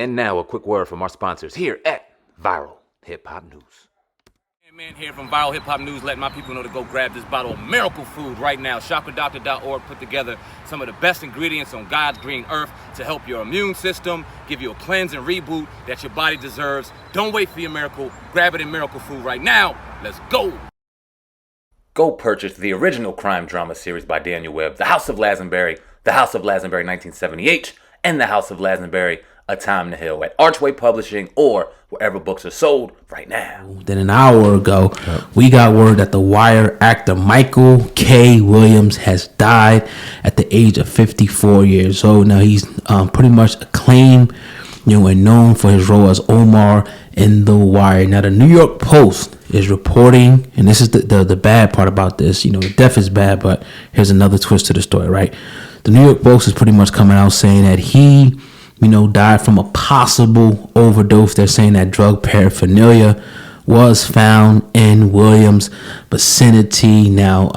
And now a quick word from our sponsors here at Viral Hip Hop News. Man here from Viral Hip Hop News, letting my people know to go grab this bottle of miracle food right now. ShopADoctor.org put together some of the best ingredients on God's green earth to help your immune system, give you a cleanse and reboot that your body deserves. Don't wait for your miracle. Grab it in Miracle Food right now. Let's go. Go purchase the original crime drama series by Daniel Webb, The House of Lazenberry, The House of Lazenberry 1978, and The House of Lazenberry, A Time to Heal at Archway Publishing or wherever books are sold right now. Then an hour ago, we got word that the Wire actor Michael K. Williams has died at the age of 54 years old. Now he's pretty much acclaimed, and known for his role as Omar in The Wire. Now the New York Post is reporting, and this is the bad part about this. The death is bad, but here's another twist to the story, right? The New York Post is pretty much coming out saying that he died from a possible overdose. They're saying that drug paraphernalia was found in Williams' vicinity. Now,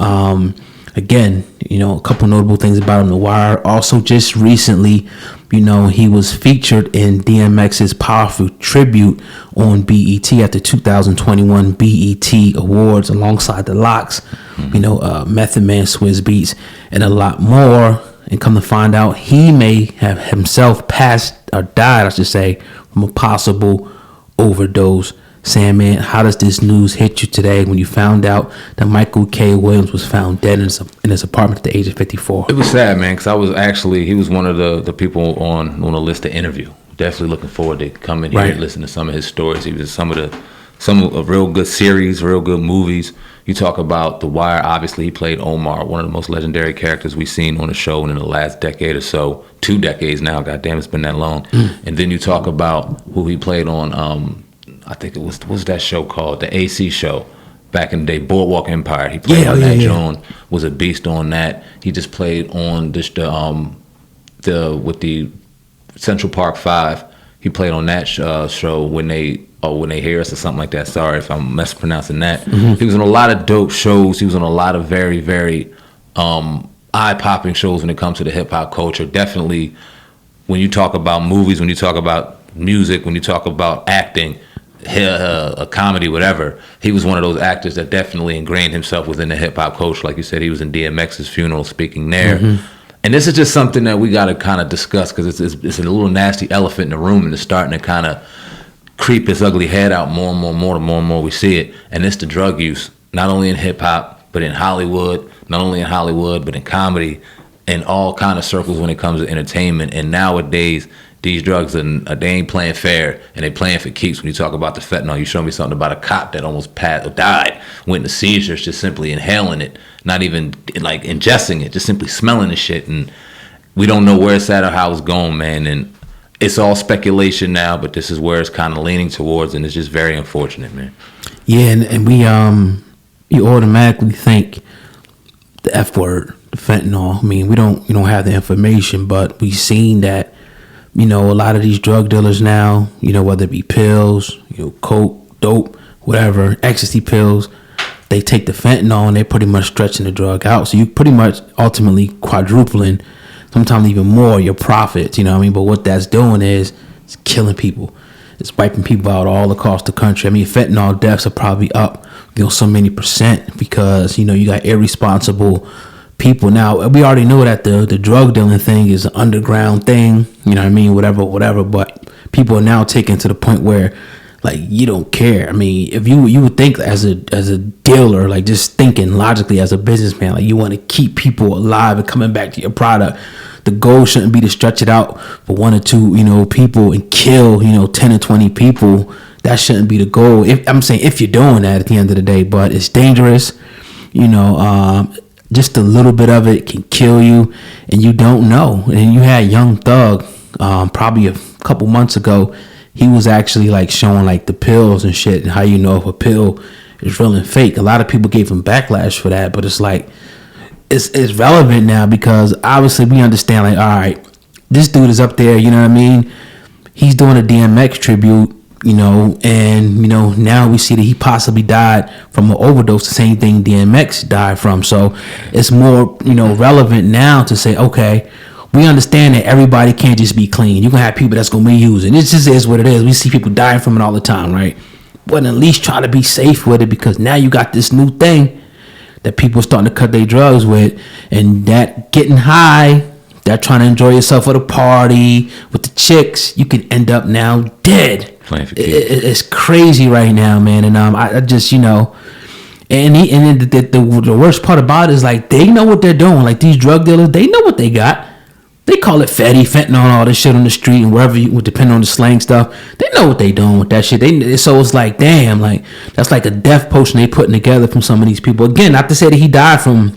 again, a couple notable things about him. The Wire also just recently, he was featured in DMX's powerful tribute on BET at the 2021 BET Awards alongside the Locks, Method Man, Swizz Beatz, and a lot more. And come to find out, he may have himself passed or died, I should say, from a possible overdose. Sandman, how does this news hit you today when you found out that Michael K. Williams was found dead in his apartment at the age of 54? It was sad, man, because he was one of the people on the list to interview. Definitely looking forward to coming here and listen to some of his stories. He was some of real good series, real good movies. You talk about The Wire, obviously he played Omar, one of the most legendary characters we've seen on the show in the last decade or so, 2 decades now, goddamn, it's been that long. And then you talk about who he played on, I think it was, what was that show called? The AC show back in the day, Boardwalk Empire. He played on that. John was a beast on that. He just played on with the Central Park 5. He played on that show when they hear us or something like that. Sorry if I'm mispronouncing that. He was on a lot of dope shows. He was on a lot of very, very eye-popping shows when it comes to the hip-hop culture. Definitely, when you talk about movies, when you talk about music, when you talk about acting, a comedy, whatever, he was one of those actors that definitely ingrained himself within the hip-hop culture. Like you said, he was in DMX's funeral speaking there. And this is just something that we got to kind of discuss because it's a little nasty elephant in the room, and it's starting to kind of creep its ugly head out more and more we see it. And it's the drug use, not only in hip-hop, but in Hollywood, not only in Hollywood, but in comedy, and all kind of circles when it comes to entertainment. And nowadays, these drugs, they ain't playing fair, and they playing for keeps. When you talk about the fentanyl, you showed me something about a cop that almost died, went into seizures just simply inhaling it, not even like ingesting it, just simply smelling the shit. And we don't know where it's at or how it's going, man. And it's all speculation now, but this is where it's kind of leaning towards, and it's just very unfortunate, man. Yeah, and we you automatically think the F word, the fentanyl. I mean, we don't have the information, but we've seen that. A lot of these drug dealers now, whether it be pills, coke, dope, whatever, ecstasy pills, they take the fentanyl and they're pretty much stretching the drug out. So you pretty much ultimately quadrupling, sometimes even more, your profits, But what that's doing is it's killing people. It's wiping people out all across the country. I mean, fentanyl deaths are probably up, so many percent because, you got irresponsible people. Now, we already know that the drug dealing thing is an underground thing, whatever, but people are now taken to the point where, like, you don't care. I mean, if you would think as a dealer, like, just thinking logically as a businessman, like, you want to keep people alive and coming back to your product. The goal shouldn't be to stretch it out for 1 or 2, people and kill, 10 or 20 people. That shouldn't be the goal. If you're doing that at the end of the day, but it's dangerous, just a little bit of it can kill you, and you don't know. And you had Young Thug, probably a couple months ago. He was actually like showing like the pills and shit, and how you know if a pill is real and fake. A lot of people gave him backlash for that, but it's like it's relevant now because obviously we understand. Like, all right, this dude is up there. You know what I mean? He's doing a DMX tribute. And now we see that he possibly died from an overdose, the same thing DMX died from. So it's more, relevant now to say, okay, we understand that everybody can't just be clean. You're going to have people that's going to be using. It just is what it is. We see people dying from it all the time, right? But at least try to be safe with it, because now you got this new thing that people are starting to cut their drugs with, and that getting high, that trying to enjoy yourself at a party with the chicks, you can end up now dead. It's crazy right now, man. And I just, you know, and the worst part about it is, like, they know what they're doing. Like, these drug dealers, they know what they got. They call it fentanyl, all this shit on the street and wherever you would depend on the slang stuff. They know what they doing with that shit. So it's like, damn, like, that's like a death potion they putting together from some of these people. Again, not to say that he died from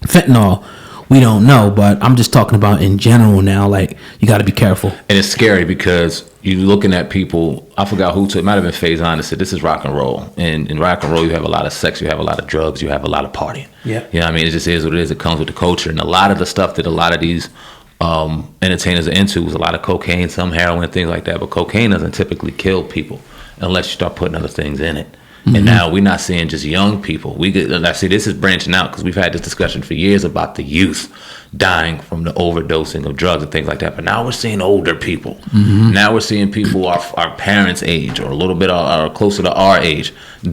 fentanyl. We don't know, but I'm just talking about in general now. Like, you got to be careful. And it's scary because you're looking at people. I forgot who it might have been Faison that said this is rock and roll. And in rock and roll, you have a lot of sex, you have a lot of drugs, you have a lot of partying. Yeah. You know what I mean? It just is what it is. It comes with the culture. And a lot of the stuff that a lot of these entertainers are into is a lot of cocaine, some heroin, things like that. But cocaine doesn't typically kill people unless you start putting other things in it. Mm-hmm. And now we're not seeing just young people. I see this is branching out because we've had this discussion for years about the youth dying from the overdosing of drugs and things like that. But now we're seeing older people. Mm-hmm. Now we're seeing people our parents' age or a little bit or closer to our age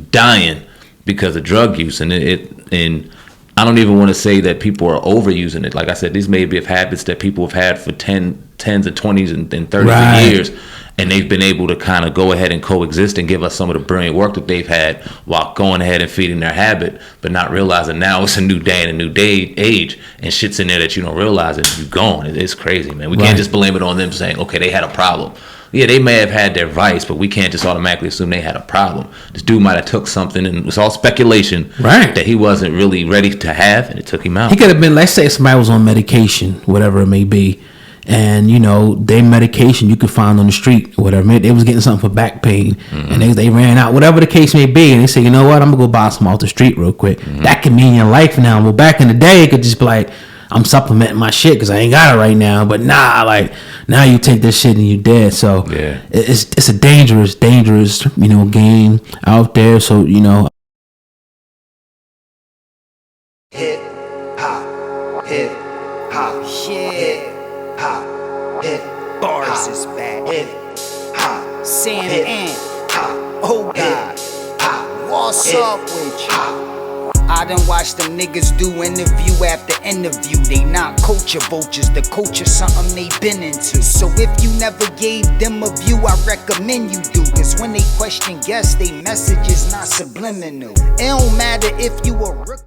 dying because of drug use. And and I don't even want to say that people are overusing it. Like I said, these may be habits that people have had for 10s and 20s and 30s years. And they've been able to kind of go ahead and coexist and give us some of the brilliant work that they've had while going ahead and feeding their habit, but not realizing now it's a new day and a new age, and shit's in there that you don't realize and you're gone. It's crazy, man. We can't just blame it on them saying, okay, they had a problem. Yeah, they may have had their vice, but we can't just automatically assume they had a problem. This dude might have took something, and it was all speculation that he wasn't really ready to have, and it took him out. He could have been, let's say somebody was on medication, whatever it may be, and, you know, their medication you could find on the street or whatever. They was getting something for back pain, and they ran out, whatever the case may be, and they say, you know what, I'm going to go buy some off the street real quick. That can mean your life now. Well, back in the day, it could just be like, I'm supplementing my shit because I ain't got it right now. But like, now you take this shit and you dead. So it's a dangerous, you know, game out there. So, you know. Hip hop, hip hop, hip hop, hip bars is back. Hip hop, Sam and oh God, what's up with you? I done watched them niggas do interview after interview. They not culture vultures, the culture something they been into. So if you never gave them a view, I recommend you do. Cause when they question guests, they message is not subliminal. It don't matter if you a rookie.